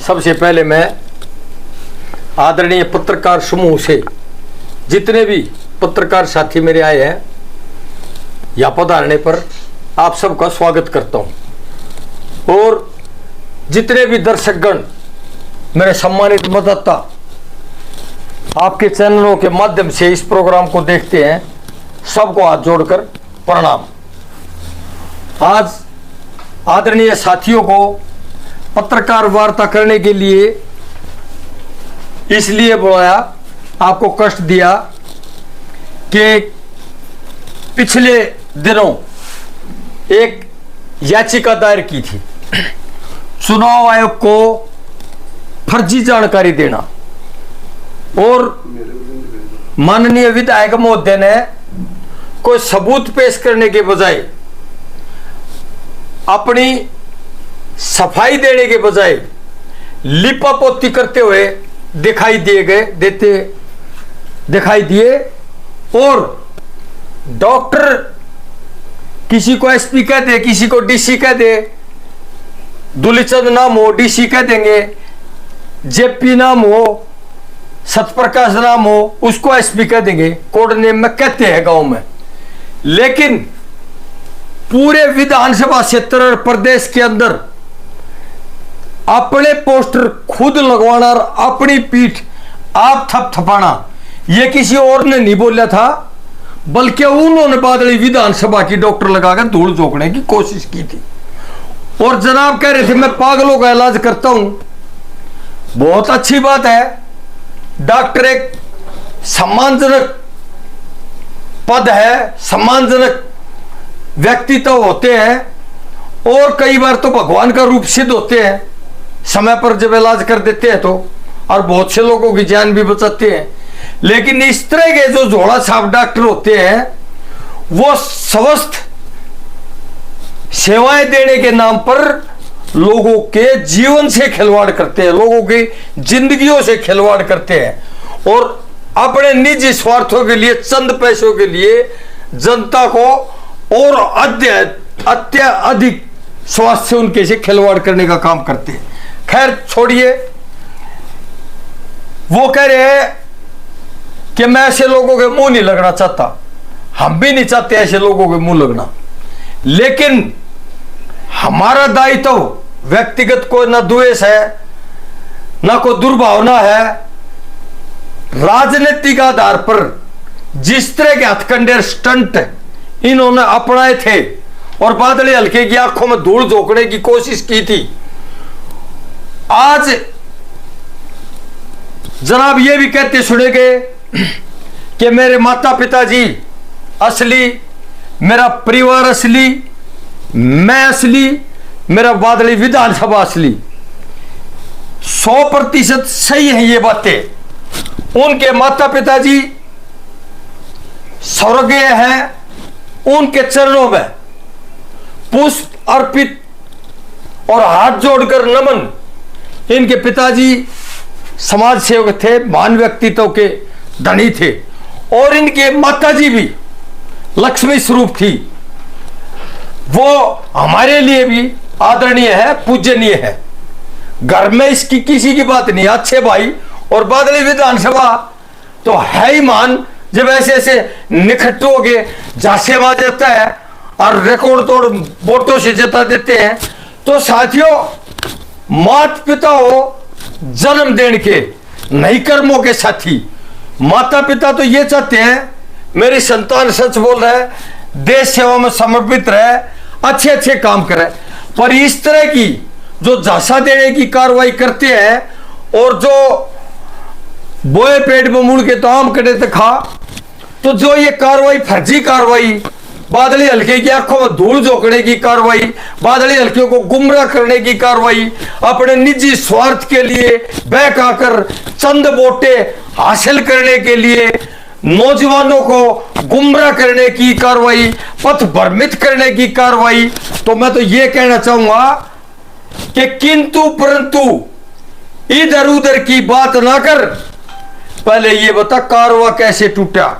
सबसे पहले मैं आदरणीय पत्रकार समूह से जितने भी पत्रकार साथी मेरे आए हैं या पधारने पर आप सबका स्वागत करता हूं। और जितने भी दर्शकगण मेरे सम्मानित मतदाता आपके चैनलों के माध्यम से इस प्रोग्राम को देखते हैं, सबको हाथ जोड़कर प्रणाम। आज आदरणीय साथियों को पत्रकार वार्ता करने के लिए इसलिए बुलाया, आपको कष्ट दिया कि पिछले दिनों एक याचिका दायर की थी चुनाव आयोग को फर्जी जानकारी देना, और माननीय विधायक महोदय ने कोई सबूत पेश करने के बजाय, अपनी सफाई देने के बजाय लिपापोती करते हुए दिखाई दिए। और डॉक्टर किसी को एसपी कह दे, किसी को डीसी कह दे, दुलीचंद नाम हो डीसी कह देंगे, जेपी नाम हो, सतप्रकाश नाम हो उसको एसपी कह देंगे, कोड नेम में कहते हैं गांव में। लेकिन पूरे विधानसभा क्षेत्र और प्रदेश के अंदर अपने पोस्टर खुद लगवाना और अपनी पीठ आप थपथपाना, यह किसी और ने नहीं बोला था, बल्कि उन्होंने बादली विधानसभा की डॉक्टर लगाकर धूल झोंकने की कोशिश की थी। और जनाब कह रहे थे मैं पागलों का इलाज करता हूं। बहुत अच्छी बात है, डॉक्टर एक सम्मानजनक पद है, सम्मानजनक व्यक्तित्व होते हैं, और कई बार तो भगवान का रूप सिद्ध होते हैं समय पर जब इलाज कर देते हैं तो, और बहुत से लोगों की जान भी बचाते हैं। लेकिन इस तरह के जो झोला छाप डॉक्टर होते हैं वो स्वस्थ सेवाएं देने के नाम पर लोगों के जीवन से खिलवाड़ करते हैं, लोगों की जिंदगियों से खिलवाड़ करते हैं, और अपने निजी स्वार्थों के लिए, चंद पैसों के लिए जनता को और अत्यधिक स्वास्थ्य से उनके से खिलवाड़ करने का काम करते हैं। खैर छोड़िए, वो कह रहे हैं कि मैं ऐसे लोगों के मुंह नहीं लगना चाहता, हम भी नहीं चाहते ऐसे लोगों के मुंह लगना, लेकिन हमारा दायित्व व्यक्तिगत कोई ना द्वेष है ना कोई दुर्भावना है। राजनीतिक आधार पर जिस तरह के हथकंडे स्टंट इन्होंने अपनाए थे और बादल हल्के की आंखों में धूल झोंकने की कोशिश की थी, आज जनाब ये भी कहते सुने गए कि मेरे माता पिताजी असली, मेरा परिवार असली, मैं असली, मेरा बादली विधानसभा असली। 100% सही है ये बातें। उनके माता पिताजी स्वर्गीय हैं, उनके चरणों में पुष्प अर्पित और हाथ जोड़कर नमन। इनके पिताजी समाज सेवक थे, महान व्यक्तित्व के धनी थे, और इनके माताजी भी लक्ष्मी स्वरूप थी। वो हमारे लिए भी आदरणीय है, पूजनीय है। घर में इसकी किसी की बात नहीं। अच्छे भाई, और बादली विधानसभा तो है ही मान, जब ऐसे ऐसे निखट्टोगे झांसे मार जाता है और रिकॉर्ड तोड़ वोटों से जता देते हैं। तो साथियों, माता पिता हो जन्म देने के, नहीं कर्मों के साथी। माता पिता तो ये चाहते हैं मेरी संतान सच बोल रहा है, देश सेवा में समर्पित रहे, अच्छे अच्छे काम करे, पर इस तरह की जो झांसा देने की कार्रवाई करते हैं, और जो बोए पेट में मुड़ के तो आम कटे तो खा, तो जो ये कार्रवाई, फर्जी कार्रवाई, बादली हल्के की आंखों में धूल झोंकने की कार्रवाई, बादली हल्के को गुमराह करने की कार्रवाई, अपने निजी स्वार्थ के लिए बहकाकर चंद वोटे हासिल करने के लिए नौजवानों को गुमराह करने की कार्रवाई, पथ भ्रमित करने की कार्रवाई। तो मैं तो ये कहना चाहूंगा कि किंतु परंतु इधर उधर की बात ना कर, पहले ये बता कारवा कैसे टूटा।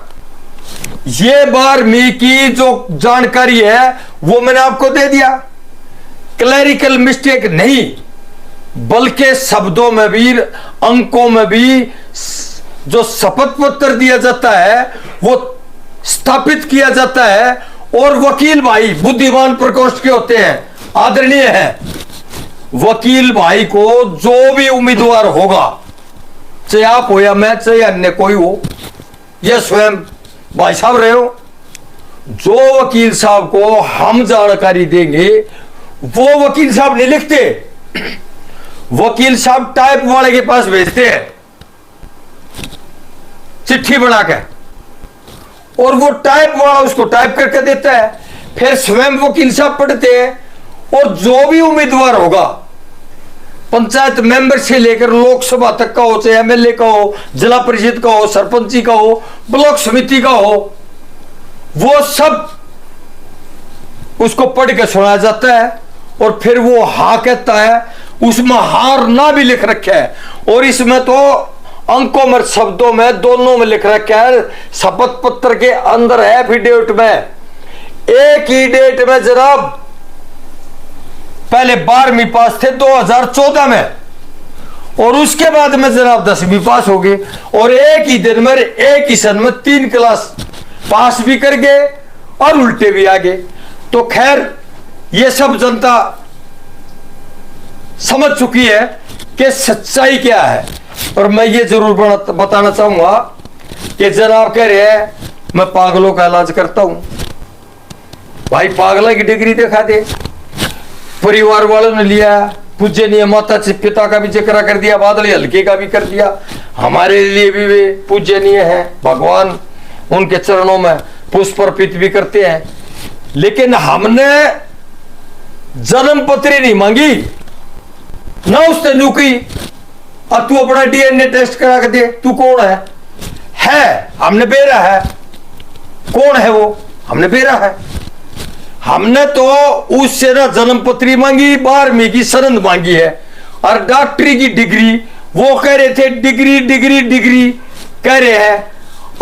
ये बार मी की जो जानकारी है वो मैंने आपको दे दिया, क्लैरिकल मिस्टेक नहीं, बल्कि शब्दों में भी, अंकों में भी जो शपथ पत्र दिया जाता है वो स्थापित किया जाता है। और वकील भाई बुद्धिमान प्रकोष्ठ के होते हैं, आदरणीय है। वकील भाई को जो भी उम्मीदवार होगा, चाहे आप हो या मैं, चाहे अन्य कोई हो, या स्वयं भाई साहब रहे हो, जो वकील साहब को हम जानकारी देंगे वो वकील साहब नहीं लिखते, वकील साहब टाइप वाले के पास भेजते हैं चिट्ठी बना के, और वो टाइप वाला उसको टाइप करके देता है। फिर स्वयं वकील साहब पढ़ते हैं और जो भी उम्मीदवार होगा, पंचायत मेंबर से लेकर लोकसभा तक का हो, चाहे एमएलए का हो, जिला परिषद का हो, सरपंची का हो, ब्लॉक समिति का हो, वो सब उसको पढ़ के सुनाया जाता है। और फिर वो हाँ कहता है, उसमें हार ना भी लिख रखा है, और इसमें तो अंकों में, शब्दों में, दोनों में लिख रखा है। शपथ पत्र के अंदर है एफिडेविट में, एक ही डेट में जनाब, पहले 12वीं पास थे 2014 में, और उसके बाद में जनाब 10वीं पास हो गए, और एक ही दिन में, एक ही सन में 3 क्लास पास भी कर गए और उल्टे भी आ गए। तो खैर ये सब जनता समझ चुकी है कि सच्चाई क्या है। और मैं ये जरूर बताना चाहूंगा कि जनाब कह रहे हैं मैं पागलों का इलाज करता हूं। भाई पागला की डिग्री दिखा दे। परिवार वालों ने लिया, पूजनीय माता पिता का भी जिक्र कर दिया, बादल हल्के का भी कर दिया, हमारे लिए भी वे पूजनीय है, भगवान उनके चरणों में पुष्प अर्पित भी करते हैं। लेकिन हमने जन्म पत्री नहीं मांगी, ना उसने नुकी, अब तू अपना डीएनए टेस्ट करा के दे, तू कौन है हमने बेरा है। कौन है वो? हमने बेरा है। हमने तो उससे ना जन्म पत्री मांगी, 12वीं की सनद मांगी है, और डॉक्टरी की डिग्री वो कह रहे थे डिग्री डिग्री डिग्री कह रहे हैं,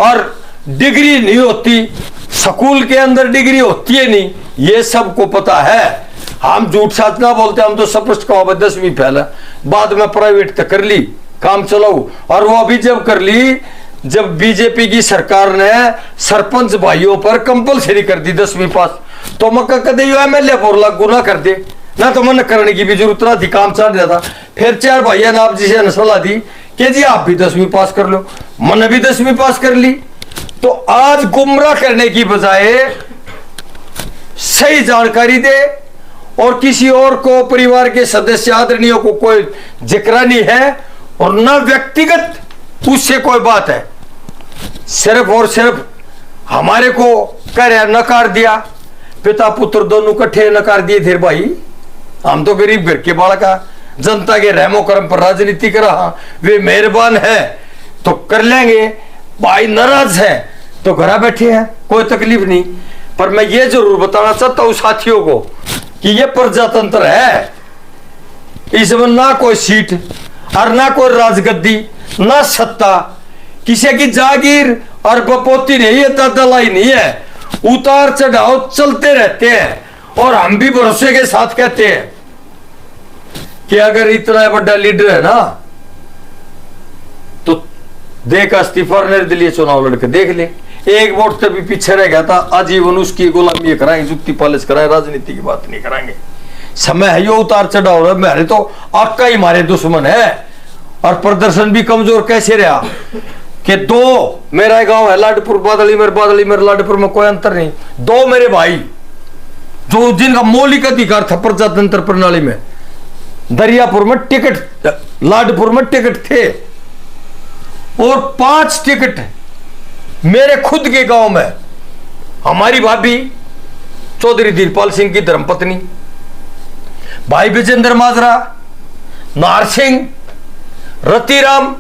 और डिग्री नहीं होती, स्कूल के अंदर डिग्री होती है नहीं, ये सबको पता है। हम झूठ साच ना बोलते, हम तो स्पष्ट कहो 10वीं फैला, बाद में प्राइवेट तक कर ली, काम चलाऊ। और वो अभी जब कर ली, जब बीजेपी की सरकार ने सरपंच भाइयों पर कंपलसरी कर दी 10वीं पास, तो मक्का कदे एमएलए पर लागू ना कर दे ना, तो मन करने की भी जरूरत ना थी, काम चल जाता। फिर 4 भाइयों ने आप जी से सलाह दी कि जी आप भी 10वीं पास कर लो, मैंने भी 10वीं पास कर ली। तो आज गुमराह करने की बजाय सही जानकारी दे, और किसी और को, परिवार के सदस्य आदरणीयों को कोई जिक्र नहीं है, और न व्यक्तिगत उससे कोई बात है, सिर्फ और सिर्फ हमारे को कह रहे नकार दिया, पिता पुत्र दोनों इकट्ठे नकार दिए थे। भाई हम तो गरीब घर के बालका, जनता के रहमो करम पर राजनीति कर रहा, वे मेहरबान है तो कर लेंगे, भाई नाराज है तो घर बैठे हैं, कोई तकलीफ नहीं। पर मैं ये जरूर बताना चाहता हूं साथियों को कि ये प्रजातंत्र है, इसमें ना कोई सीट और ना कोई राजगद्दी, ना सत्ता, किसी की जागीर और बपोती नहीं है, तदलाई नहीं है, उतार चढ़ाव चलते रहते हैं। और हम भी भरोसे के साथ कहते हैं कि अगर इतना बड़ा लीडर है ना, तो देख इस्तीफा निर्दलीय चुनाव लड़के देख ले, एक वोट से भी पीछे रह गया था, आजीवन उसकी गुलामी कराएंगे, जुक्ति पालिश कराएंगे, राजनीति की बात नहीं कराएंगे। समय है यो उतार चढ़ाव रहा, मेरे तो आपका ही हमारे दुश्मन है। और प्रदर्शन भी कमजोर कैसे रहा कि 2 मेरा गांव है लाडपुर, बादली मेरे लाडपुर में कोई अंतर नहीं, 2 मेरे भाई जो जिनका मौलिक अधिकार था प्रजातंत्र प्रणाली में, दरियापुर में टिकट, लाडपुर में टिकट थे, और 5 टिकट मेरे खुद के गांव में। हमारी भाभी चौधरी धीरपाल सिंह की धर्मपत्नी, भाई विजेंद्र माजरा, नार सिंह, रतिराम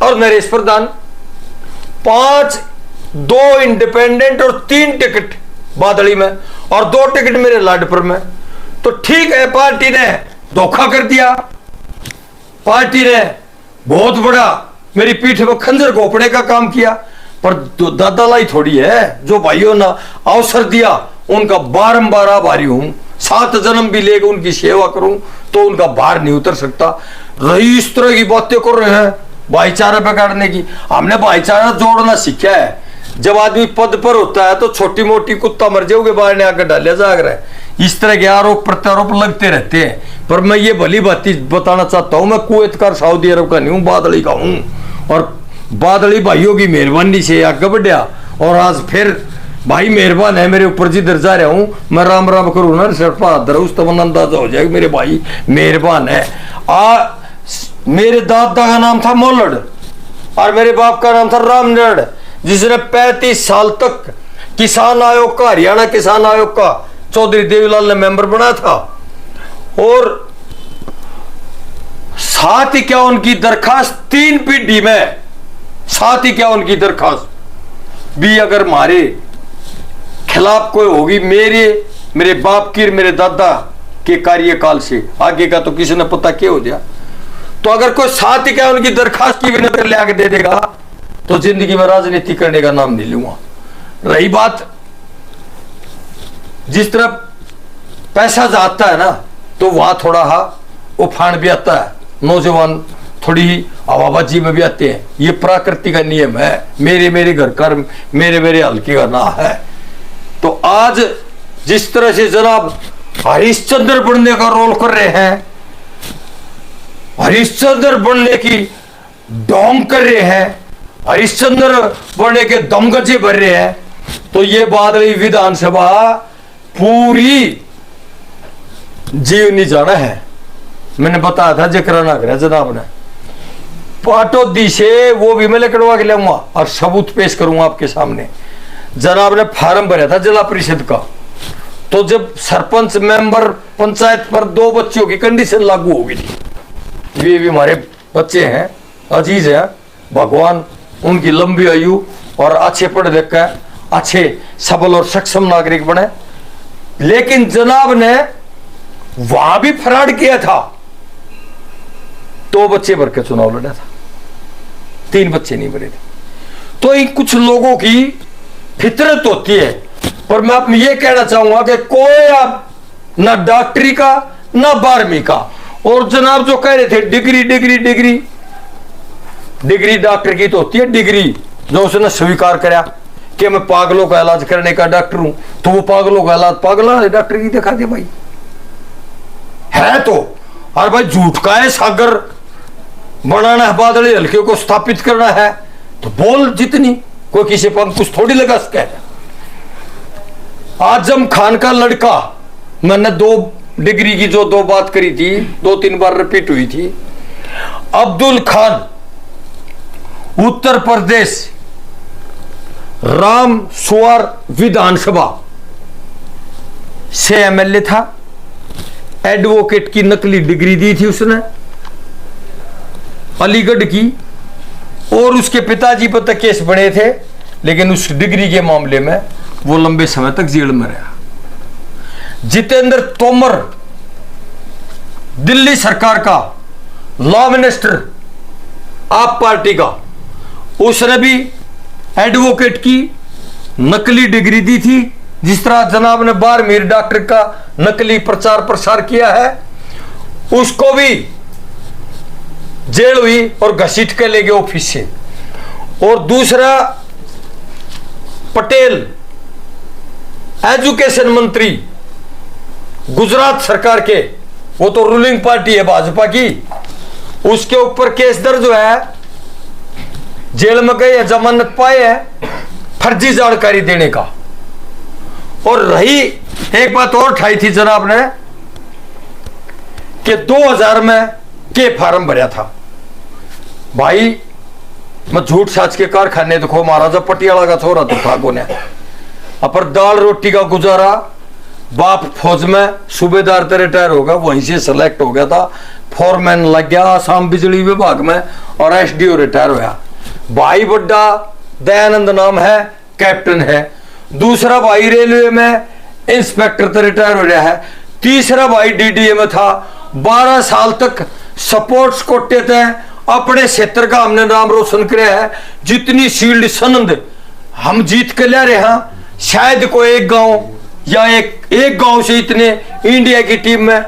और नरेश प्रधान, 5, 2 इंडिपेंडेंट और 3 टिकट बादली में, और 2 टिकट मेरे लाडपुर में। तो ठीक है, पार्टी ने धोखा कर दिया, पार्टी ने बहुत बड़ा मेरी पीठ में खंजर घोपने का काम किया, पर दादा लाई थोड़ी है। जो भाइयों ने अवसर दिया उनका बारंबार आभारी हूं। 7 जन्म भी लेगा उनकी सेवा करूं तो उनका भार नहीं उतर सकता। रही इस तरह की बातें कर रहे हैं भाईचारा बिगाड़ने की। हमने भाईचारा जोड़ना सीखा है। जब आदमी पद पर होता है तो छोटी मोटी कुत्ता मर जाओगे बाहर ने आकर डाले जाग रहा है। इस तरह के आरोप प्रत्यारोप लगते रहते हैं। पर मैं ये भली बात बताना चाहता हूं, मैं कुवैतकार सऊदी अरब का नहीं हूं, बादली का हूं। और बादली भाइयों की मेहरबानी से आगे बढ़िया और आज फिर भाई मेहरबान है मेरे ऊपर जिधर जा रहा हूं मैं राम राम करूं ना सर उस तब अंदाजा हो जाएगा मेरे भाई मेहरबान है। मेरे दादा का नाम था मोलड़ और मेरे बाप का नाम था रामनड़, जिसने 35 साल तक किसान आयोग का, हरियाणा किसान आयोग का चौधरी देवीलाल ने मेंबर बनाया था। और साथ ही क्या उनकी दरखास्त 3 पीढ़ी में, साथ ही क्या उनकी दरखास्त भी अगर हमारे खिलाफ कोई होगी मेरे बाप की मेरे दादा के कार्यकाल से आगे का तो किसी ने पता क्या हो गया। तो अगर कोई साथ ही क्या उनकी दरखास्त की विनती ले आके दे देगा तो जिंदगी में राजनीति करने का नाम नहीं लूंगा। रही बात जिस तरह पैसा जाता है ना तो वहां थोड़ा उफान भी आता है, नौजवान थोड़ी हवाबाजी में भी आते हैं। ये प्रकृति का नियम है। मेरे घर कर मेरे हल्के का ना है। तो आज जिस तरह से जनाब हरिश्चंद्र बनने का रोल कर रहे हैं, हरिश्चंद्र बनने की डोंग कर रहे हैं, हरिश्चंद्र बनने के दमगजे भर रहे हैं, तो ये बादली विधानसभा पूरी जीवनी जाना है। मैंने बताया था जिक्र ना करा जनाब ने पाटोदी से, वो भी मैं लकड़वा के लाऊंगा और सबूत पेश करूंगा आपके सामने। जनाब ने फार्म भरा था जिला परिषद का, तो जब सरपंच मेंबर पंचायत पर 2 बच्चों की कंडीशन लागू हो गई थी। ये भी हमारे बच्चे हैं, अजीज हैं, भगवान उनकी लंबी आयु और अच्छे पढ़े लिखे अच्छे सबल और सक्षम नागरिक बने। लेकिन जनाब ने वहां भी फ्रॉड किया था। 2 बच्चे भर के चुनाव लड़ा था, 3 बच्चे नहीं भरे थे। तो इन कुछ लोगों की फितरत होती है। पर मैं आप ये कहना चाहूंगा कि कोई आप ना डॉक्टरी का ना 12वीं का, और जनाब जो कह रहे थे degree degree degree degree doctor की तो होती है डिग्री, जो उसने स्वीकार करा कि मैं पागलों का इलाज करने का डॉक्टर हूं, तो वो पागलों का इलाज पागल डॉक्टर की दिखा दे भाई है तो। और भाई झूठ का है सागर बनाना है, बादल हल्के को स्थापित करना है तो बोल जितनी, कोई किसी पर कुछ थोड़ी लगा सके। आजम खान का लड़का, मैंने 2 डिग्री की जो 2 बात करी थी 2-3 बार रिपीट हुई थी। अब्दुल खान उत्तर प्रदेश राम सुअर विधानसभा से एमएलए था। एडवोकेट की नकली डिग्री दी थी उसने अलीगढ़ की, और उसके पिताजी पर तक केस बने थे, लेकिन उस डिग्री के मामले में वो लंबे समय तक जेल में रहा। जितेंद्र तोमर दिल्ली सरकार का लॉ मिनिस्टर आप पार्टी का, उसने भी एडवोकेट की नकली डिग्री दी थी। जिस तरह जनाब ने 12वीं डॉक्टर का नकली प्रचार प्रसार किया है, उसको भी जेल हुई और घसीट के ले गए ऑफिस से। और दूसरा पटेल एजुकेशन मंत्री गुजरात सरकार के, वो तो रूलिंग पार्टी है भाजपा की, उसके ऊपर केस दर्ज हुआ है, जेल में गए हैं, जमानत पाए हैं फर्जी जानकारी देने का। और रही एक बात और उठाई थी जनाब ने कि 2000 में के फार्म भरा था। भाई मैं झूठ साच के कारखाने देखो, महाराजा पटियाला का छोरा तो ठाकुर ने अपर दाल रोटी का गुजारा, बाप फौज में सूबेदार से रिटायर होगा, वहीं से सेलेक्ट हो गया था, फोरमैन लग गया आसाम बिजली विभाग में और एसडीओ रिटायर हुआ। भाई बड्डा दयानंद नाम है, कैप्टन है। दूसरा भाई रेलवे में इंस्पेक्टर से रिटायर हो रहा है। तीसरा भाई डीडीए में था, 12 साल तक सपोर्ट्स कोटे थे, अपने क्षेत्र का हमने नाम रोशन किया है। जितनी शील्ड सनंद हम जीत के ले रहे हैं, शायद कोई एक गांव या एक गांव से इतने इंडिया की टीम में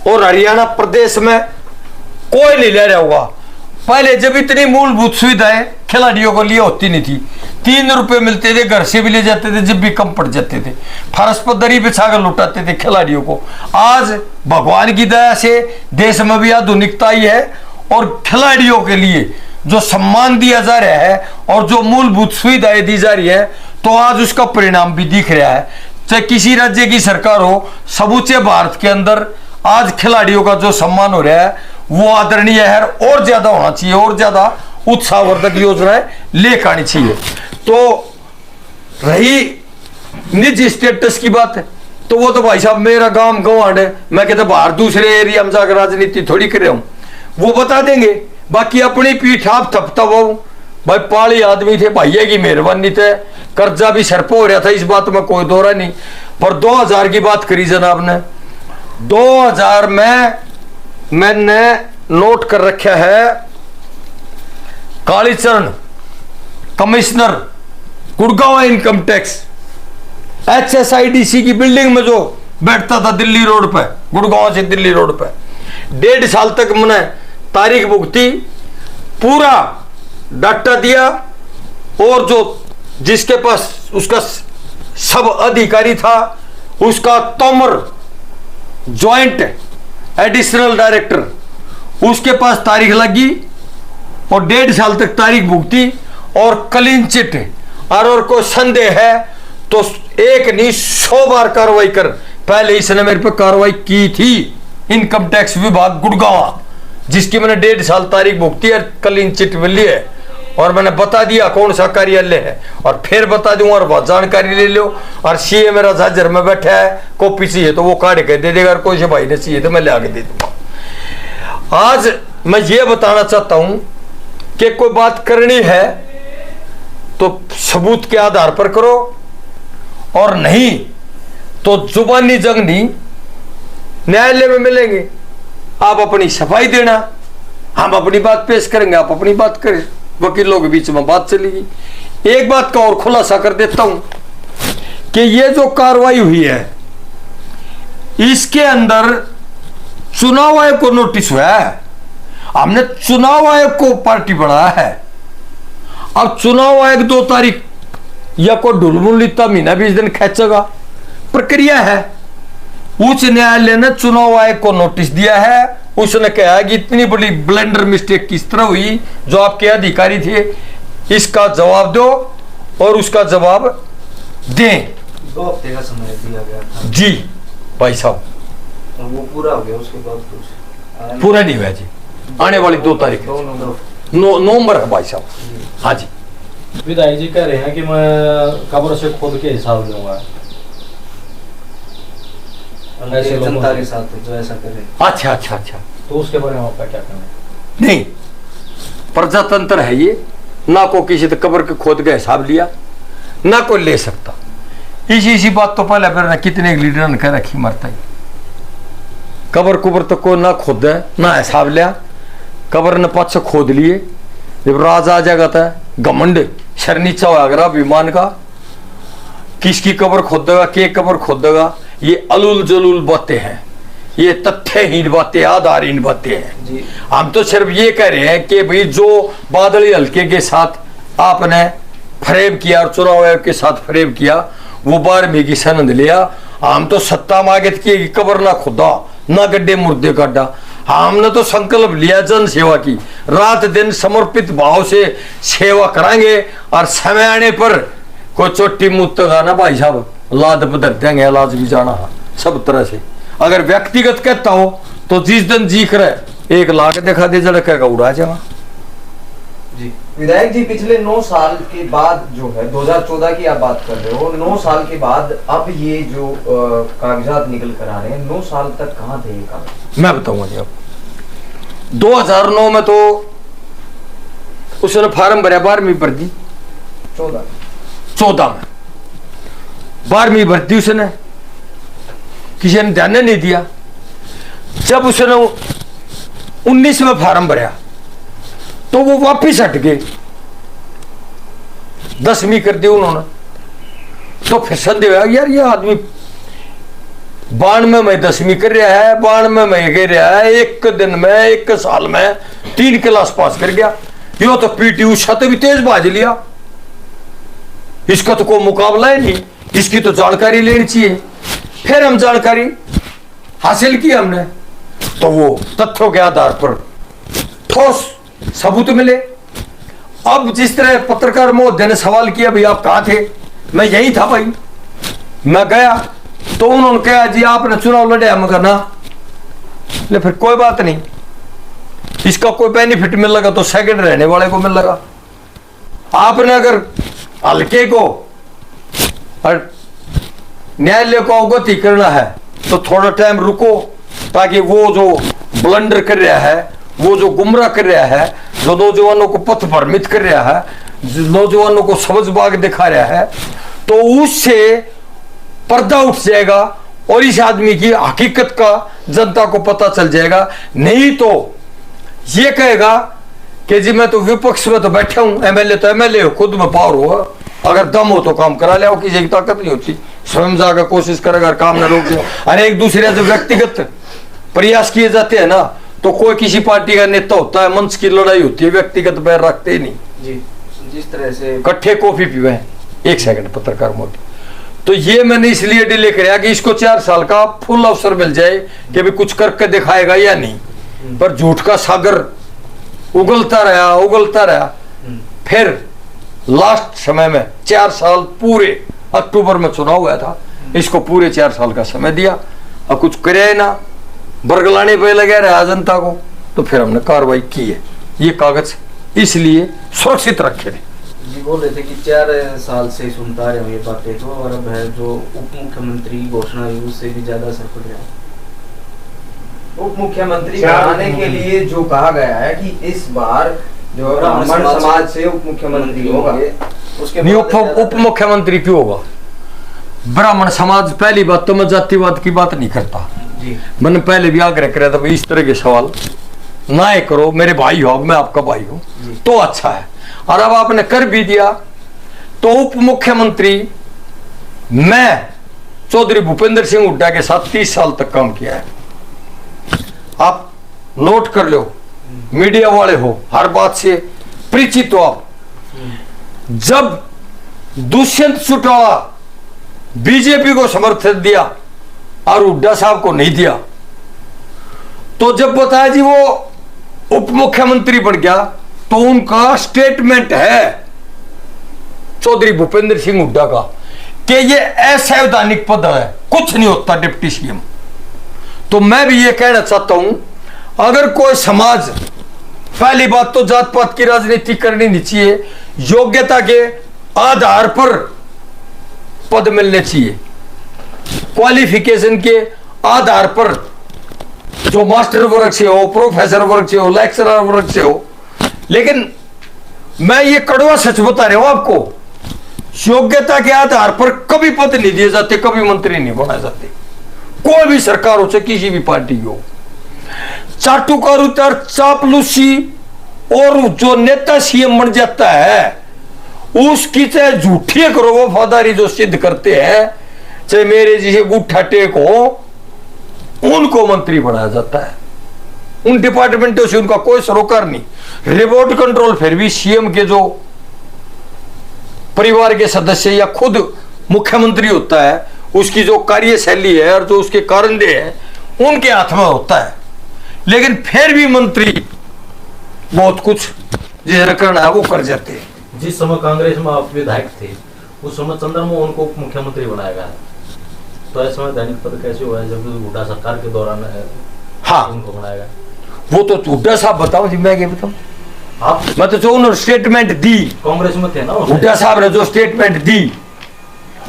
और हरियाणा प्रदेश में कोई नहीं ले रहा होगा। पहले जब इतनी मूलभूत सुविधाएं खिलाड़ियों को लिए होती नहीं थी, 3 रुपए मिलते थे, घर से भी ले जाते थे, जब भी कम पड़ जाते थे, फर्श पर दरी बिछाकर लुटाते थे खिलाड़ियों को। आज भगवान की दया से देश में भी आधुनिकता आई है और खिलाड़ियों के लिए जो सम्मान दिया जा रहा है और जो मूलभूत सुविधाएं दी जा रही है, तो आज उसका परिणाम भी दिख रहा है। चाहे किसी राज्य की सरकार हो, समूचे भारत के अंदर आज खिलाड़ियों का जो सम्मान हो रहा है वो आदरणीय है और ज्यादा होना चाहिए और ज्यादा उत्साहवर्धक योजनाएं लेकर आनी चाहिए। तो रही निजी स्टेटस की बात है, तो वो तो भाई साहब मेरा गांव गंवाड़ है, मैं कहता बाहर दूसरे एरिया में जाकर राजनीति थोड़ी कर रहा हूं, वो बता देंगे। बाकी अपनी पीठ आप थपता वो भाई पाली आदमी थे, भैया की मेहरबानी थे, कर्जा भी सर पे हो रहा था, इस बात में कोई दौरा नहीं। पर 2000 की बात करी जनाब ने, 2000 में मैंने नोट कर रखा है, Kalicharan commissioner Gurgaon income tax HSIDC की बिल्डिंग में जो बैठता था दिल्ली रोड पे, गुड़गांव से दिल्ली रोड पे, 1.5 साल तक मैंने तारीख भुगती, पूरा डाटा दिया और जो जिसके पास उसका सब अधिकारी था उसका तोमर जॉइंट एडिशनल डायरेक्टर, उसके पास तारीख लगी और 1.5 साल तक तारीख भुगती और क्लीन चिट। और कोई संदेह है तो एक नहीं 100 बार कार्रवाई कर, पहले इसने मेरे पे कार्रवाई की थी इनकम टैक्स विभाग गुड़गांव, जिसकी मैंने 1.5 साल तारीख भुगती है, क्लीन चिट मिली है और मैंने बता दिया कौन सा कार्यालय है और फिर बता दूंगा और बहुत जानकारी ले लो। और सीए मेरा झाझर में बैठा है, कॉपी चाहिए तो वो काट के दे देगा, कोई से भाई ने चाहिए तो मैं ले आके दे दूंगा। आज मैं ये बताना चाहता हूं कि कोई बात करनी है तो सबूत के आधार पर करो और नहीं तो जुबानी जंग नहीं, न्यायालय में मिलेंगे, आप अपनी सफाई देना, हम अपनी बात पेश करेंगे, आप अपनी बात करें, वकीलों के बीच में बात चलेगी। एक बात का और खुलासा कर देता हूं कि ये जो कार्रवाई हुई है इसके अंदर चुनाव आयोग को नोटिस हुआ है, हमने चुनाव आयोग को पार्टी बढ़ाया है। अब चुनाव आयोग 2 तारीख या को ढुलमुलिता महीना 20 दिन खेचेगा, प्रक्रिया है। उच्च न्यायालय ने चुनाव आयोग को नोटिस दिया है, उसने कहा कि इतनी बड़ी ब्लेंडर मिस्टेक किस तरह हुई, जो आपके अधिकारी थे इसका जवाब दो और उसका जवाब दें। 2 हफ्ते का समय दिया गया था जी भाई साहब, वो पूरा हो गया, उसके बाद कुछ पूरा नहीं हुआ जी, आने वाली 2 तारीख 9 नवंबर है भाई साहब। हाँ जी, विधायक जी कह रहे हैं कि मैं कब्र से खोद के हिसाब दूंगा ऐसे जनता के साथ जो ऐसा करे। अच्छा अच्छा अच्छा, तो उसके बारे में आपका क्या कहना है? नहीं, प्रजातंत्र है ये, ना को किसी तो कब्र के खोद का हिसाब लिया ना कोई ले सकता। इसी बात तो पहले फिर कितने लीडर ने कह रखी मरता ही, कब्र कुबर तो कोई ना खोद है ना हिसाब लिया, कब्र ने पाछे खोद लिए, जब राज आ जाएगा था घमंड शर नीचा हो अगर अभिमान का, किसकी कब्र खोदेगा, के कब्र खोदेगा, ये अलूल जलूल बातें हैं, ये तथ्यहीन बातें, आधारहीन बातें हैं। हम तो सिर्फ ये कह रहे हैं कि भाई जो बादली हल्के के साथ आपने फ्रेम किया और चुनाव आयोग के साथ फ्रेम किया, वो 12वीं की सनद लिया। हम तो सत्ता मांगत की कब्र ना खुदा ना गड्ढे मुर्दे काटा, हमने तो संकल्प लिया जन सेवा की, रात दिन समर्पित भाव से सेवा कराएंगे और समय आने पर कोई चोटी मुँह तक ना भाई साहब लाद बदल देंगे, इलाज भी जाना सब तरह से। अगर व्यक्तिगत कहता हो तो जिस दिन जी करे 1 लाख दिखा दे जड़के का उड़ा जाएगा जी। विधायक जी, पिछले 9 साल के बाद जो है 2014 की आप बात कर रहे हो, 9 साल के बाद अब ये जो कागजात निकल कर आ रहे हैं, 9 साल तक कहाँ थे ये कागज? मैं बताऊंगा जी। अब 2009 में तो उसने फार्म भरा 12वीं भर्ती, 14 में 12वीं भर्ती उसने किसी ने ध्यान नहीं दिया। जब उसने 19 में फार्म भरा तो वो वापिस हट गए, 10वीं कर दी उन्होंने। तो फिर संदेह यार ये आदमी 92 में 10वीं कर रहा है, 92 में कर रहा है, एक दिन में एक साल में 3 क्लास पास कर गया। यो तो पीटी उषा तो भी तेज बाज लिया, इसका तो कोई मुकाबला ही नहीं। इसकी तो जानकारी लेनी चाहिए। फिर हम जानकारी हासिल की हमने, तो वो तथ्यों के आधार पर ठोस सबूत मिले। अब जिस तरह पत्रकार महोदय ने सवाल किया, भाई आप कहाँ थे, मैं यही था भाई, मैं गया तो उन्होंने कहा जी आपने चुनाव लड़े। हम कहना ले फिर कोई बात नहीं, इसका कोई बेनिफिट मिल लगा तो सेकंड रहने वाले को मिल लगा। आपने अगर हल्के को और न्यायालय को अवगत करना है तो थोड़ा टाइम रुको, ताकि वो जो ब्लंडर कर रहा है, वो जो गुमराह कर रहा है, जो नौजवानों को पथ भ्रमित कर रहा है, जो नौजवानों को समझ बाग दिखा रहा है, तो उससे पर्दा उठ जाएगा और इस आदमी की हकीकत का जनता को पता चल जाएगा। नहीं तो ये कहेगा कि जी मैं तो विपक्ष में तो बैठा हूं, एमएलए तो एमएलए हो, खुद में पावर हो, अगर दम हो तो काम करा ले, किसी की ताकत नहीं होती, स्वयं जाकर कोशिश करेगा काम न रोक दे। अरे एक दूसरे से व्यक्तिगत प्रयास किए जाते हैं ना, तो कोई किसी पार्टी का नेता होता है, मंच की लड़ाई होती है, व्यक्तिगत पैर रखते ही नहीं जी। जिस तरह से इकट्ठे कॉफी पीवे हैं। एक सेकंड पत्रकार मोदी, तो ये मैंने इसलिए डिले कराया कि इसको 4 साल का फुल अवसर मिल जाए कि भी कुछ करके दिखाएगा या नहीं। पर झूठ का सागर उगलता रहा। फिर लास्ट समय में 4 साल पूरे, अक्टूबर में चुनाव हुआ था, इसको पूरे 4 साल का समय दिया और कुछ करे ना, बरगलाने पे लगे रहा जनता को। तो फिर हमने कार्रवाई की है। ये कागज इसलिए सुरक्षित रखे थे। जी बोल रहे थे कि 4 साल से सुनता रहे हैं ये बातें, तो और अब है जो उप मुख्यमंत्री घोषणा हुई उससे भी ज्यादा असर पड़ रहा है। उप मुख्यमंत्री बनाने के लिए जो कहा गया है कि इस बार जो ब्राह्मण समाज से उप मुख्यमंत्री होगा, उसके नहीं उप मुख्यमंत्री क्यों होगा? ब्राह्मण समाज, पहली बात तो मैं जातिवाद की बात नहीं करता जी। मैंने पहले भी आग्रह किया था भाई इस तरह के सवाल ना ही करो, मेरे भाई हो, मैं आपका भाई हूं तो अच्छा है। और अब आपने कर भी दिया तो उप मुख्यमंत्री मैं चौधरी भूपेंद्र सिंह हुड्डा के साथ 30 साल तक काम किया है। आप नोट कर लो, मीडिया वाले हो, हर बात से परिचित हो आप। जब दुष्यंत चौटाला बीजेपी को समर्थन दिया और हुड्डा साहब को नहीं दिया, तो जब बताया जी वो उप मुख्यमंत्री बन गया, तो उनका स्टेटमेंट है चौधरी भूपेंद्र सिंह हुड्डा का कि ये असंवैधानिक पद है, कुछ नहीं होता डिप्टी सीएम। तो मैं भी ये कहना चाहता हूं, अगर कोई समाज, पहली बात तो जात पात की राजनीति करनी नहीं चाहिए, योग्यता के आधार पर पद मिलने चाहिए, क्वालिफिकेशन के आधार पर, जो मास्टर वर्ग से हो, प्रोफेसर वर्ग से हो, लेक्चरर वर्ग से हो। लेकिन मैं ये कड़वा सच बता रहा हूं आपको, योग्यता के आधार पर कभी पद नहीं दिए जाते, कभी मंत्री नहीं बनाए जाते, कोई भी सरकार हो चाहे किसी भी पार्टी की हो। चाटुकारिता और चापलूसी और जो नेता सीएम बन जाता है उसकी चाहे झूठी करो वफादारी जो सिद्ध करते हैं, चाहे मेरे जैसे गुट्ठा टेक हो, उनको मंत्री बनाया जाता है। उन डिपार्टमेंटों से उनका कोई सरोकार नहीं। रिमोट कंट्रोल फिर भी सीएम के जो परिवार के सदस्य या खुद मुख्यमंत्री होता है, उसकी जो कार्यशैली है और जो उसके कारंदे हैं उनके हाथ में होता है। लेकिन फिर भी मंत्री बहुत कुछ जिसे करना है वो कर जाते हैं। जिस समय कांग्रेस में आप विधायक थे उस समय चंद्रमोहन को उप मुख्यमंत्री बनाया गया, तो ऐसे समय दैनिक पद कैसे हुआ है जब हुड्डा सरकार के दौरान हाँ उनको बनाया गया? वो तो हुड्डा साहब बताओ जी, मैं क्या बताऊं? आप मैं तो जो उन्होंने स्टेटमेंट दी, कांग्रेस में थे ना, हुड्डा साहब ने जो स्टेटमेंट दी,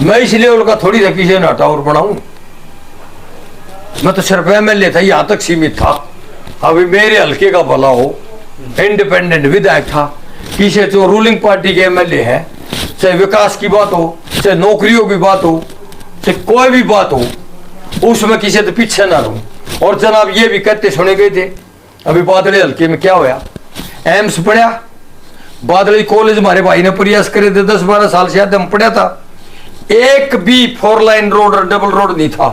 मैं इसलिए उनका थोड़ी था किसी ने हटा और बनाऊं। मैं तो सिर्फ एमएलए था, यहां तक सीमित था। अभी मेरे हल्के का भला हो, इंडिपेंडेंट विधायक था, किसी जो रूलिंग पार्टी के एमएलए है, चाहे विकास की बात हो, चाहे नौकरियों की बात हो, चाहे कोई भी बात हो, उसमें किसी तो पीछे ना रहूं। और जनाब ये भी कहते सुने गए थे, अभी बादले हल्के में क्या होया, एम्स पढ़ा, बादली कॉलेज हमारे भाई ने प्रयास करे थे, 10-12 साल से हम पढ़ा था, एक भी 4 लाइन रोड और डबल रोड नहीं था।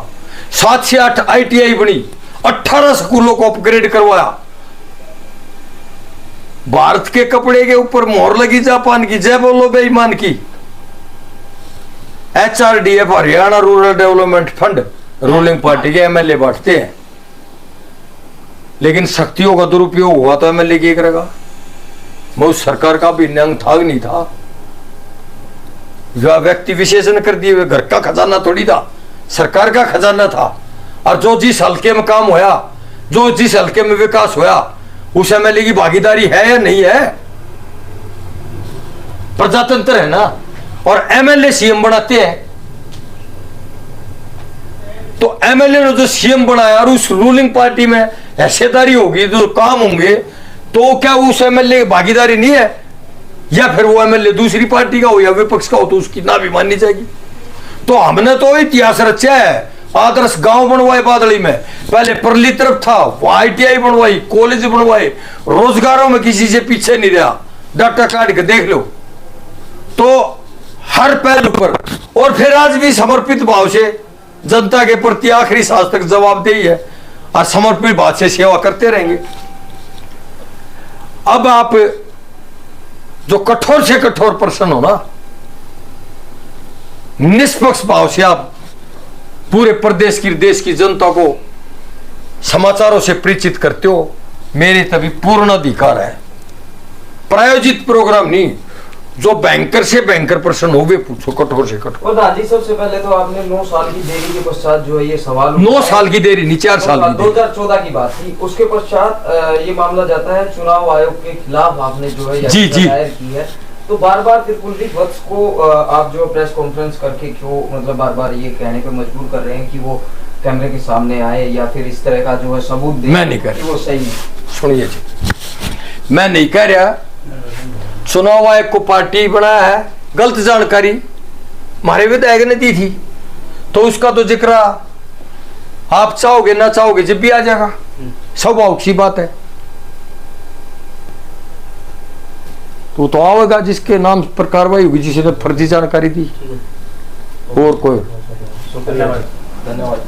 7 से 8 ITI बनी, 18 स्कूलों को अपग्रेड करवाया। भारत के कपड़े के ऊपर मोहर लगी जापान की, जय बोलो बेईमान की। HRDF Haryana rural development fund ruling party के MLA बांटते हैं, लेकिन शक्तियों का दुरुपयोग हुआ तो MLA क्या करेगा? वो सरकार का भी नंग था नहीं था, वह व्यक्ति विशेषण कर दिए, घर का खजाना थोड़ी था, सरकार का खजाना था। और जो जिस हल्के में काम होया, जो जिस हल्के में विकास होया, उस MLA की भागीदारी है या नहीं है? प्रजातंत्र है ना। और MLA CM बनाते हैं, तो MLA ने जो CM बनाया और उस रूलिंग पार्टी में हिस्सेदारी होगी, जो काम होंगे, तो क्या उस MLA की भागीदारी नहीं है? या फिर वो MLA दूसरी पार्टी का हो या विपक्ष का हो, तो उसकी ना भी माननी चाहिए। तो हमने तो इतिहास रचा है, आदर्श गांव बनवाए बादली में, पहले परली तरफ था, ITI बनवाई, कॉलेज बनवाए, रोजगारों में किसी से पीछे नहीं रहा। डाटा काट के देख लो तो हर पहलू पर, और फिर आज भी समर्पित भाव से जनता के प्रति आखिरी सांस तक जवाबदेही है और समर्पित भाव से सेवा करते रहेंगे। अब आप जो कठोर से कठोर प्रश्न हो ना, निष्पक्ष भाव से आप पूरे प्रदेश की, देश की जनता को समाचारों से परिचित करते हो, मेरे तभी पूर्ण अधिकार है। प्रायोजित प्रोग्राम नहीं, जो बैंकर से बैंकर प्रश्न हो वे पूछो, कठोर से कठोर। और दादी, सबसे पहले तो आपने 9 साल की देरी के पश्चात जो है ये सवाल 9 साल की देरी नहीं, 4 साल की देरी। 2014 की बात थी, उसके पश्चात ये मामला जाता है चुनाव आयोग के खिलाफ, आपने जो है जी जी दायर की है। तो बार बार फिर कुलदीप वत्स को आप जो प्रेस कॉन्फ्रेंस करके क्यों मतलब बार बार ये कहने पे मजबूर कर रहे हैं कि वो कैमरे के सामने आए या फिर इस तरह का जो है सबूत दे? मैं नहीं कह रहा, वो सही है। सुनिए जी, मैं नहीं कह रहा चुनाव आयोग को पार्टी बनाया है, गलत जानकारी हमारे विधायक ने दी थी, तो उसका तो जिक्र आप चाहोगे ना चाहोगे जब भी आ जाएगा, स्वाभाविक सी बात है। तो आवेगा जिसके नाम पर कार्रवाई होगी, जिसने फर्जी जानकारी दी। और कोई धन्यवाद। धन्यवाद।